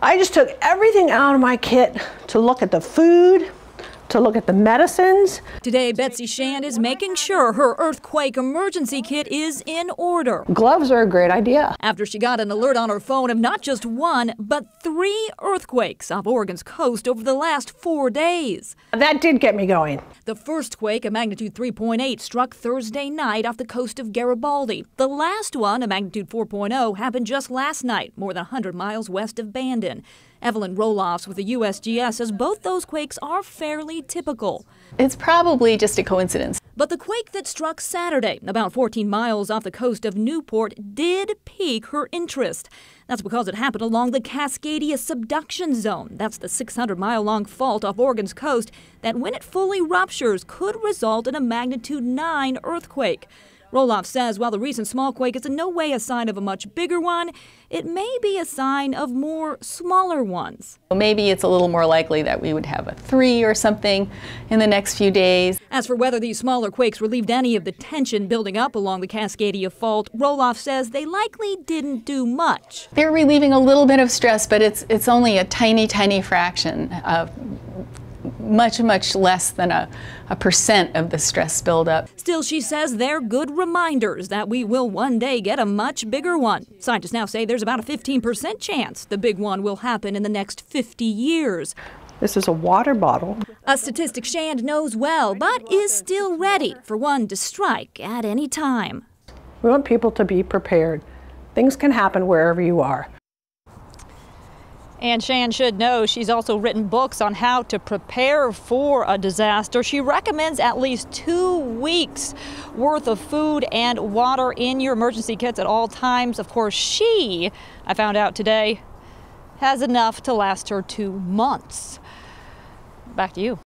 I just took everything out of my kit to look at the food, to look at the medicines. Today, Betsy Shand is making sure her earthquake emergency kit is in order. Gloves are a great idea. After she got an alert on her phone of not just one, but 3 earthquakes off Oregon's coast over the last 4 days. That did get me going. The first quake, a magnitude 3.8, struck Thursday night off the coast of Garibaldi. The last one, a magnitude 4.0, happened just last night, more than 100 miles west of Bandon. Evelyn Roloffs with the USGS says both those quakes are fairly typical. It's probably just a coincidence. But the quake that struck Saturday, about 14 miles off the coast of Newport, did pique her interest. That's because it happened along the Cascadia subduction zone. That's the 600-mile-long fault off Oregon's coast that, when it fully ruptures, could result in a magnitude 9 earthquake. Roloff says while the recent small quake is in no way a sign of a much bigger one, it may be a sign of more smaller ones. Maybe it's a little more likely that we would have a 3 or something in the next few days. As for whether these smaller quakes relieved any of the tension building up along the Cascadia fault, Roloff says they likely didn't do much. They're relieving a little bit of stress, but it's only a tiny, tiny fraction of much less than a percent of the stress buildup. Still, she says they're good reminders that we will one day get a much bigger one. Scientists now say there's about a 15% chance the big one will happen in the next 50 years. This is a water bottle. A statistic Shand knows well, but is still ready for one to strike at any time. We want people to be prepared. Things can happen wherever you are. And Shand should know she's also written books on how to prepare for a disaster. She recommends at least 2 weeks worth of food and water in your emergency kits at all times. Of course, she, I found out today, has enough to last her 2 months. Back to you.